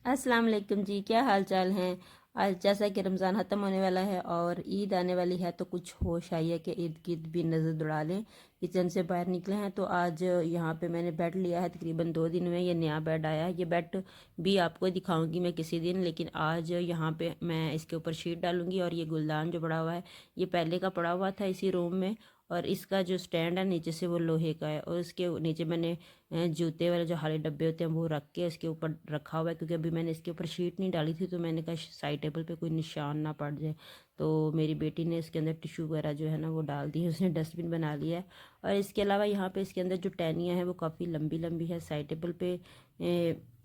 अस्सलाम वालेकुम जी, क्या हाल चाल हैं। आज जैसा कि रमज़ान ख़त्म होने वाला है और ईद आने वाली है तो कुछ होश आई है कि ईद गिर्द भी नज़र दौड़ा लें। किचन से बाहर निकले हैं तो आज यहाँ पे मैंने बेड लिया है। तकरीबन 2 दिन में ये नया बेड आया है। ये बेड भी आपको दिखाऊंगी मैं किसी दिन, लेकिन आज यहाँ पे मैं इसके ऊपर शीट डालूंगी। और ये गुलदान जो पड़ा हुआ है ये पहले का पड़ा हुआ था इसी रूम में। और इसका जो स्टैंड है नीचे से वो लोहे का है, और उसके नीचे मैंने जूते वाले जो हरे डब्बे होते हैं वो रख के इसके ऊपर रखा हुआ है, क्योंकि अभी मैंने इसके ऊपर शीट नहीं डाली थी तो मैंने कहा साइड टेबल पे कोई निशान ना पड़ जाए। तो मेरी बेटी ने इसके अंदर टिश्यू वगैरह जो है ना वो डाल दी है, उसने डस्टबिन बना लिया है। और इसके अलावा यहाँ पे इसके अंदर जो टहनियाँ हैं वो काफ़ी लंबी लंबी है, साइड टेबल पे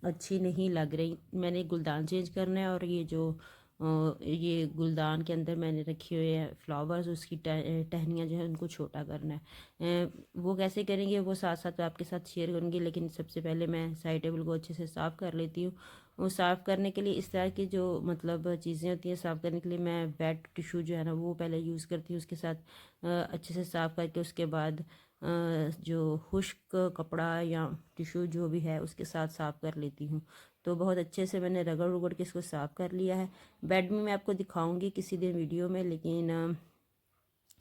अच्छी नहीं लग रही। मैंने गुलदान चेंज करना है, और ये जो ये गुलदान के अंदर मैंने रखी हुई है फ्लावर्स, उसकी टहनियाँ जो है उनको छोटा करना है। वो कैसे करेंगे वो साथ साथ आपके साथ शेयर करूँगी, लेकिन सबसे पहले मैं साइड टेबल को अच्छे से साफ़ कर लेती हूँ। वो साफ़ करने के लिए इस तरह की जो मतलब चीज़ें होती हैं साफ़ करने के लिए मैं वेट टिश्यू जो है ना वो पहले यूज़ करती हूँ। उसके साथ अच्छे से साफ़ करके उसके बाद जो खुश्क कपड़ा या टिश्यू जो भी है उसके साथ साफ़ कर लेती हूँ। तो बहुत अच्छे से मैंने रगड़ उगड़ के इसको साफ़ कर लिया है। बेड में मैं आपको दिखाऊंगी किसी दिन वीडियो में, लेकिन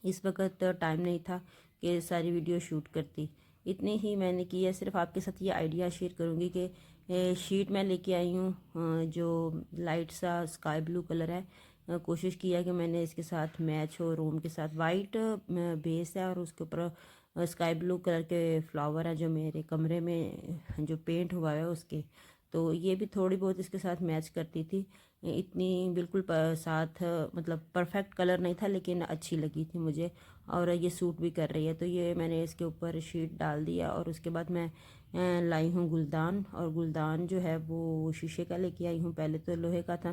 इस वक्त टाइम नहीं था कि सारी वीडियो शूट करती। इतनी ही मैंने की है। सिर्फ आपके साथ ये आइडिया शेयर करूँगी कि शीट मैं लेके आई हूँ जो लाइट सा स्काई ब्लू कलर है। कोशिश किया कि मैंने इसके साथ मैच हो, रूम के साथ वाइट बेस है और उसके ऊपर स्काई ब्लू कलर के फ्लावर है जो मेरे कमरे में जो पेंट हुआ है उसके। तो ये भी थोड़ी बहुत इसके साथ मैच करती थी। इतनी बिल्कुल साथ मतलब परफेक्ट कलर नहीं था, लेकिन अच्छी लगी थी मुझे और ये सूट भी कर रही है। तो ये मैंने इसके ऊपर शीट डाल दिया और उसके बाद मैं लाई हूँ गुलदान। और गुलदान जो है वो शीशे का लेके आई हूँ, पहले तो लोहे का था।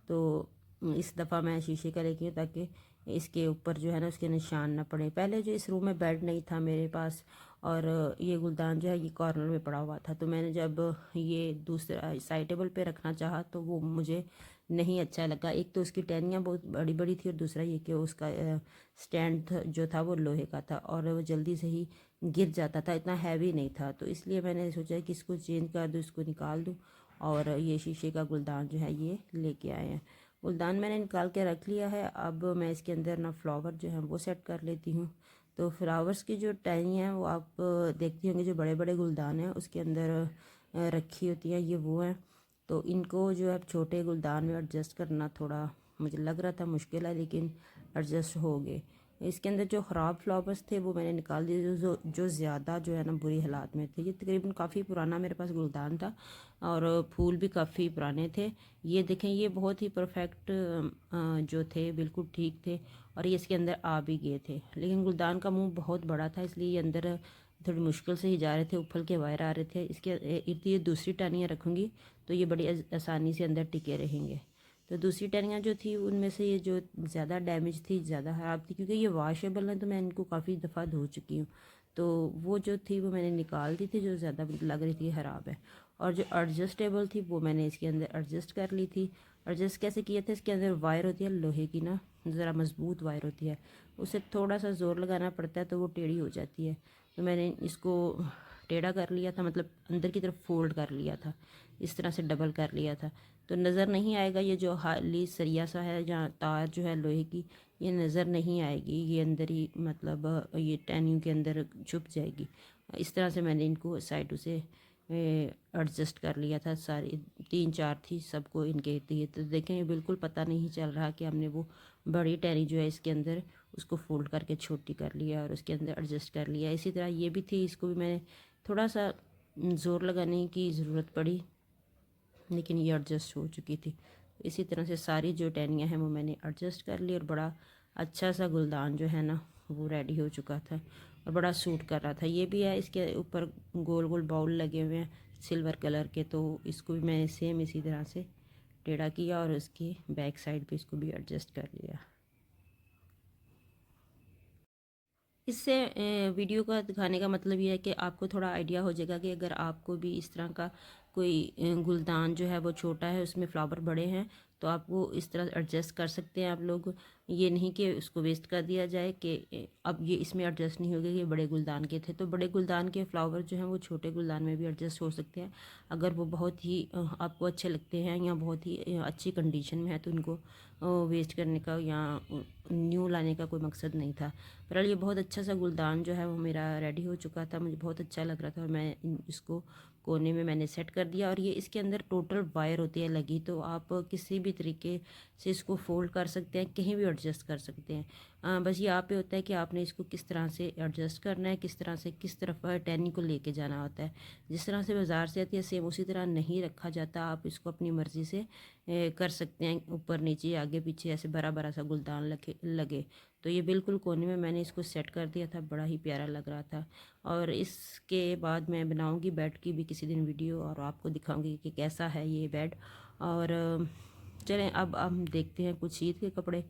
तो इस दफ़ा मैं शीशे का लेके आई ताकि इसके ऊपर जो है ना उसके निशान ना पड़े। पहले जो इस रूम में बेड नहीं था मेरे पास, और ये गुलदान जो है ये कॉर्नर में पड़ा हुआ था। तो मैंने जब ये दूसरा साइड टेबल पे रखना चाहा तो वो मुझे नहीं अच्छा लगा। एक तो उसकी टहनियाँ बहुत बड़ी बड़ी थी, और दूसरा ये कि उसका स्टैंड जो था वो लोहे का था और वो जल्दी से ही गिर जाता था, इतना हैवी नहीं था। तो इसलिए मैंने सोचा कि इसको चेंज कर दूँ, इसको निकाल दूँ। और ये शीशे का गुलदान जो है ये लेके आए हैं। गुलदान मैंने निकाल के रख लिया है। अब मैं इसके अंदर ना फ्लावर जो है वो सेट कर लेती हूँ। तो फ्लावर्स की जो टहनियाँ हैं वो आप देखती होंगी, जो बड़े बड़े गुलदान हैं उसके अंदर रखी होती हैं, ये वो हैं। तो इनको जो है छोटे गुलदान में एडजस्ट करना थोड़ा मुझे लग रहा था मुश्किल है, लेकिन एडजस्ट हो गए। इसके अंदर जो ख़राब फ्लावर्स थे वो मैंने निकाल दिए, जो ज़्यादा जो है ना बुरी हालात में थे। ये तकरीबन काफ़ी पुराना मेरे पास गुलदान था और फूल भी काफ़ी पुराने थे। ये देखें, ये बहुत ही परफेक्ट जो थे बिल्कुल ठीक थे, और ये इसके अंदर आ भी गए थे। लेकिन गुलदान का मुंह बहुत बड़ा था, इसलिए ये अंदर थोड़ी मुश्किल से ही जा रहे थे, उफल के वायर आ रहे थे। इसके इर्द गिर्द दूसरी टहनियाँ रखूँगी तो ये बड़ी आसानी से अंदर टिके रहेंगे। तो दूसरी टहनियाँ जो थी उनमें से ये जो ज़्यादा डैमेज थी, ज़्यादा ख़राब थी, क्योंकि ये वॉशेबल है तो मैं इनको काफ़ी दफ़ा धो चुकी हूँ। तो वो जो थी वो मैंने निकाल दी थी, जो ज़्यादा लग रही थी ख़राब है। और जो एडजस्टेबल थी वो मैंने इसके अंदर एडजस्ट कर ली थी। एडजस्ट कैसे किया था, इसके अंदर वायर होती है लोहे की ना, ज़रा मज़बूत वायर होती है, उसे थोड़ा सा ज़ोर लगाना पड़ता है तो वो टेढ़ी हो जाती है। तो मैंने इसको टेढ़ा कर लिया था, मतलब अंदर की तरफ फोल्ड कर लिया था, इस तरह से डबल कर लिया था। तो नज़र नहीं आएगा ये जो हाली सरिया सा है जहाँ तार जो है लोहे की, ये नज़र नहीं आएगी, ये अंदर ही मतलब ये टहनियों के अंदर छुप जाएगी। इस तरह से मैंने इनको साइडों से एडजस्ट कर लिया था। सारी 3-4 थी, सबको इनके दिए। तो देखें ये बिल्कुल पता नहीं चल रहा कि हमने वो बड़ी टहनी जो है इसके अंदर उसको फोल्ड करके छोटी कर लिया और उसके अंदर एडजस्ट कर लिया। इसी तरह ये भी थी, इसको भी मैंने थोड़ा सा ज़ोर लगाने की ज़रूरत पड़ी, लेकिन ये एडजस्ट हो चुकी थी। इसी तरह से सारी जो टहनियाँ हैं वो मैंने एडजस्ट कर ली, और बड़ा अच्छा सा गुलदान जो है ना वो रेडी हो चुका था और बड़ा सूट कर रहा था। ये भी है, इसके ऊपर गोल गोल बाउल लगे हुए हैं सिल्वर कलर के, तो इसको भी मैंने सेम इसी तरह से टेढ़ा किया और उसकी बैक साइड पे इसको भी एडजस्ट कर लिया। इससे वीडियो का दिखाने का मतलब ये है कि आपको थोड़ा आइडिया हो जाएगा कि अगर आपको भी इस तरह का कोई गुलदान जो है वो छोटा है उसमें फ्लावर बड़े हैं तो आपको इस तरह एडजस्ट कर सकते हैं आप लोग। ये नहीं कि उसको वेस्ट कर दिया जाए कि अब ये इसमें एडजस्ट नहीं होगा, ये बड़े गुलदान के थे। तो बड़े गुलदान के फ्लावर जो हैं वो छोटे गुलदान में भी एडजस्ट हो सकते हैं अगर वो बहुत ही आपको अच्छे लगते हैं या बहुत ही अच्छी कंडीशन में है, तो उनको वेस्ट करने का या न्यू लाने का कोई मकसद नहीं था। पर ये बहुत अच्छा सा गुलदान जो है वो मेरा रेडी हो चुका था, मुझे बहुत अच्छा लग रहा था और मैं इसको कोने में मैंने सेट कर दिया। और ये इसके अंदर टोटल वायर होती है लगी, तो आप किसी भी तरीके से इसको फोल्ड कर सकते हैं, कहीं भी एडजस्ट कर सकते हैं। बस ये आप पे होता है कि आपने इसको किस तरह से एडजस्ट करना है, किस तरह से किस तरफ टैनी को लेके जाना होता है। जिस तरह से बाज़ार से आती है सेम उसी तरह नहीं रखा जाता, आप इसको अपनी मर्ज़ी से कर सकते हैं, ऊपर नीचे आगे पीछे ऐसे बड़ा बड़ा सा गुलदान लगे। तो ये बिल्कुल कोने में मैंने इसको सेट कर दिया था, बड़ा ही प्यारा लग रहा था। और इसके बाद मैं बनाऊंगी बेड की भी किसी दिन वीडियो और आपको दिखाऊंगी कि कैसा है ये बेड। और चलें अब हम देखते हैं कुछ ईद के कपड़े।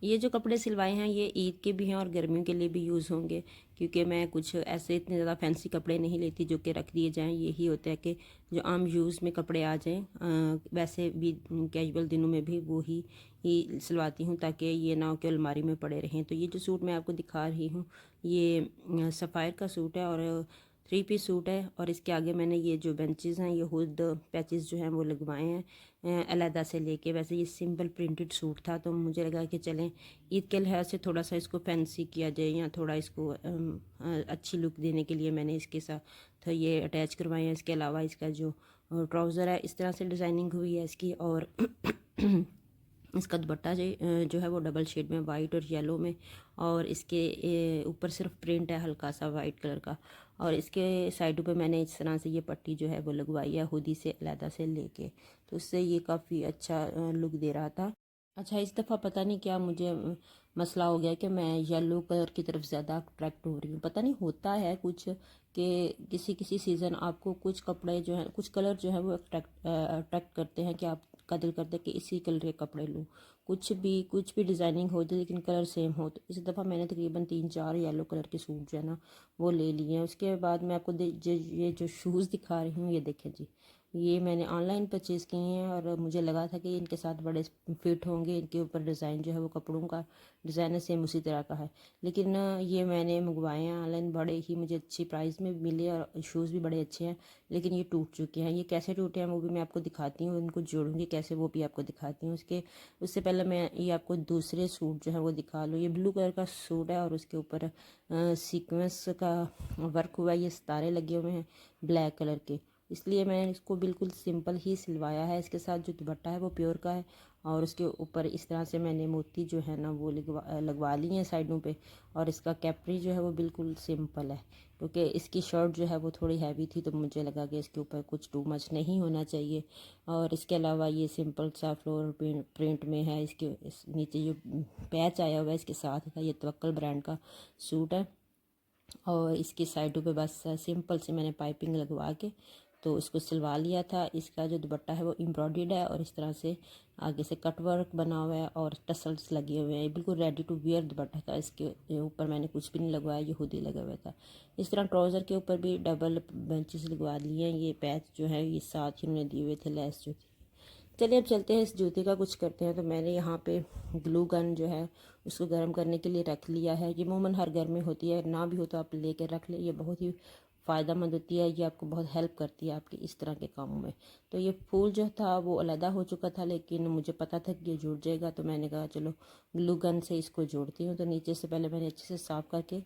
ये जो कपड़े सिलवाए हैं ये ईद के भी हैं और गर्मियों के लिए भी यूज़ होंगे, क्योंकि मैं कुछ ऐसे इतने ज़्यादा फैंसी कपड़े नहीं लेती जो कि रख दिए जाएं। यही होता है कि जो आम यूज़ में कपड़े आ जाएं, वैसे भी कैजुअल दिनों में भी वो ही सिलवाती हूँ, ताकि ये ना हो कि अलमारी में पड़े रहें। तो ये जो सूट मैं आपको दिखा रही हूँ ये सफ़ायर का सूट है और 3 पीस सूट है। और इसके आगे मैंने ये जो बेंचेस हैं ये हुड पैचेस जो हैं वो लगवाए हैं अलहदा से लेके। वैसे ये सिंपल प्रिंटेड सूट था, तो मुझे लगा कि चलें ईद के लिहाज से थोड़ा सा इसको फैंसी किया जाए या थोड़ा इसको अच्छी लुक देने के लिए मैंने इसके साथ तो ये अटैच करवाए हैं। इसके अलावा इसका जो ट्राउज़र है इस तरह से डिज़ाइनिंग हुई है इसकी, और इसका दुपट्टा जो है वो डबल शेड में वाइट और येलो में, और इसके ऊपर सिर्फ प्रिंट है हल्का सा वाइट कलर का। और इसके साइडों पे मैंने इस तरह से ये पट्टी जो है वो लगवाई है हुडी से अलहदा से लेके, तो उससे ये काफ़ी अच्छा लुक दे रहा था। अच्छा, इस दफ़ा पता नहीं क्या मुझे मसला हो गया कि मैं येलो कलर की तरफ ज़्यादा अट्रैक्ट हो रही हूँ। पता नहीं होता है कुछ कि किसी किसी सीज़न आपको कुछ कपड़े जो हैं कुछ कलर जो है वो अट्रैक्ट करते हैं कि आपका दिल करता है कि इसी कलर के कपड़े लूँ। कुछ भी डिज़ाइनिंग हो जाए लेकिन कलर सेम हो। तो इस दफ़ा मैंने तकरीबन 3-4 येलो कलर के सूट जो है ना वो ले लिए हैं। उसके बाद मैं आपको ये जो शूज़ दिखा रही हूँ ये देखें जी, ये मैंने ऑनलाइन परचेज़ किए हैं और मुझे लगा था कि इनके साथ बड़े फिट होंगे, इनके ऊपर डिज़ाइन जो है वो कपड़ों का डिज़ाइन है सेम उसी तरह का है। लेकिन ये मैंने मंगवाए हैं ऑनलाइन, बड़े ही मुझे अच्छी प्राइस में मिले और शूज़ भी बड़े अच्छे हैं, लेकिन ये टूट चुके हैं। ये कैसे टूटे हैं वो भी मैं आपको दिखाती हूँ, उनको जोड़ूंगी कैसे वो भी आपको दिखाती हूँ। उससे पहले मैं ये आपको दूसरे सूट जो है वो दिखा लूँ। ये ब्लू कलर का सूट है और उसके ऊपर सीक्वेंस का वर्क हुआ है, ये सितारे लगे हुए हैं ब्लैक कलर के, इसलिए मैंने इसको बिल्कुल सिंपल ही सिलवाया है। इसके साथ जो दुपट्टा है वो प्योर का है और उसके ऊपर इस तरह से मैंने मोती जो है ना वो लगवा ली हैं साइडों पे। और इसका कैपरी जो है वो बिल्कुल सिंपल है, क्योंकि इसकी शर्ट जो है वो थोड़ी हैवी थी, तो मुझे लगा कि इसके ऊपर कुछ टू मच नहीं होना चाहिए। और इसके अलावा ये सिंपल सा फ्लोर प्रिंट में है। इस नीचे जो पैच आया हुआ है इसके साथ था, ये तवक्कल ब्रांड का सूट है। और इसकी साइडों पे बस सिंपल से मैंने पाइपिंग लगवा के तो इसको सिलवा लिया था। इसका जो दुपट्टा है वो एम्ब्रॉयडर्ड है और इस तरह से आगे से कट वर्क बना हुआ है और टसल्स लगे हुए हैं, बिल्कुल रेडी टू वियर दुपट्टा था। इसके ऊपर मैंने कुछ भी नहीं लगवाया, ये खुद ही लगा हुआ था। इस तरह ट्राउज़र के ऊपर भी डबल बेंचेस लगवा लिए हैं। ये पैच जो है ये साथ ही उन्होंने दिए हुए थे, लेस जो थी। चलिए अब चलते हैं इस जूते का कुछ करते हैं। तो मैंने यहाँ पे ग्लू गन जो है उसको गर्म करने के लिए रख लिया है। ये अमूमन हर घर में होती है, ना भी हो तो आप लेके रख ले, ये बहुत ही फ़ायदेमंद होती है, ये आपको बहुत हेल्प करती है आपके इस तरह के कामों में। तो ये फूल जो था वो अलहदा हो चुका था, लेकिन मुझे पता था कि ये जुड़ जाएगा, तो मैंने कहा चलो ग्लू गन से इसको जोड़ती हूँ। तो नीचे से पहले मैंने अच्छे से साफ़ करके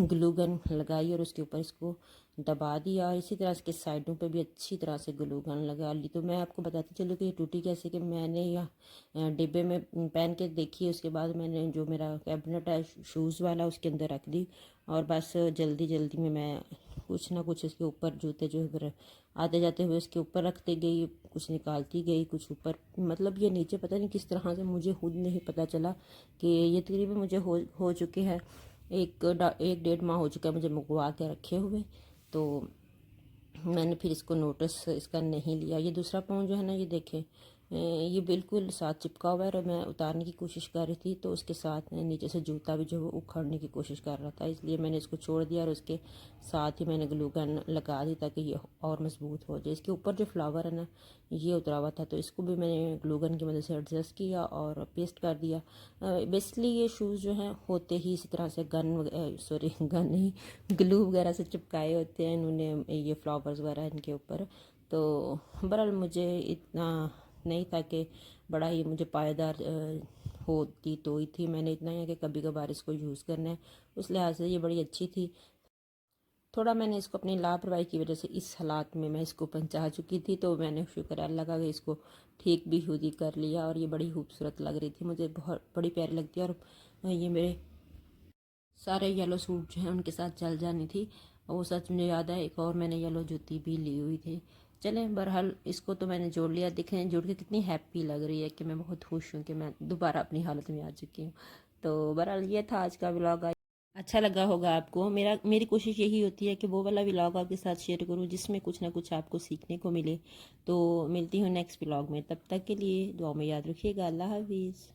ग्लू गन लगाई और उसके ऊपर इसको दबा दिया और इसी तरह इसके साइडों पे भी अच्छी तरह से ग्लू गन लगा ली। तो मैं आपको बताती चलूँ कि ये टूटी कैसे, कि मैंने यह डिब्बे में पहन के देखी, उसके बाद मैंने जो मेरा कैबिनेट है शूज़ वाला उसके अंदर रख दी और बस जल्दी जल्दी में मैं कुछ ना कुछ इसके ऊपर जूते जो है आते जाते हुए उसके ऊपर रखती गई, कुछ निकालती गई, कुछ ऊपर, मतलब ये नीचे पता नहीं किस तरह से मुझे खुद नहीं पता चला कि ये तकरीबन मुझे हो चुके हैं 1-1.5 माह हो चुका है मुझे मंगवा के रखे हुए। तो मैंने फिर इसको नोटिस इसका नहीं लिया। ये दूसरा पाँव जो है ना ये देखें ये बिल्कुल साथ चिपका हुआ है और मैं उतारने की कोशिश कर रही थी तो उसके साथ नीचे से जूता भी जो वो उखड़ने की कोशिश कर रहा था, इसलिए मैंने इसको छोड़ दिया और उसके साथ ही मैंने ग्लू गन लगा दी ताकि ये और मजबूत हो जाए। इसके ऊपर जो फ्लावर है ना ये उतरा हुआ था तो इसको भी मैंने ग्लू गन की मदद से एडजस्ट किया और पेस्ट कर दिया। बेसिकली ये शूज़ जो हैं होते ही इसी तरह से गन नहीं, ग्लू वगैरह से चिपकाए होते हैं इन्होंने, ये फ्लावर्स वगैरह इनके ऊपर। तो बहरहाल मुझे इतना नहीं था कि बड़ा ही मुझे पायदार होती तो ही थी, मैंने इतना ही है कि कभी कभार इसको यूज़ करना है, उस लिहाज से ये बड़ी अच्छी थी। थोड़ा मैंने इसको अपनी लापरवाही की वजह से इस हालात में मैं इसको पहुंचा चुकी थी, तो मैंने शुक्र अल्लाह का कि इसको ठीक भी खुद ही कर लिया और ये बड़ी खूबसूरत लग रही थी, मुझे बहुत बड़ी प्यारी लगती है। और ये मेरे सारे येलो सूट जो हैं उनके साथ चल जानी थी। वो सच मुझे याद है एक और मैंने येलो जूती भी ली हुई थी। चलें बहरहाल इसको तो मैंने जोड़ लिया, देखें जोड़ के कितनी हैप्पी लग रही है कि मैं बहुत खुश हूँ कि मैं दोबारा अपनी हालत में आ चुकी हूँ। तो बहरहाल ये था आज का व्लॉग। अच्छा लगा होगा आपको। मेरी कोशिश यही होती है कि वो वाला व्लॉग आपके साथ शेयर करूँ जिसमें कुछ ना कुछ आपको सीखने को मिले। तो मिलती हूँ नेक्स्ट व्लॉग में, तब तक के लिए दुआ में याद रखिएगा। अल्लाह हाफिज़।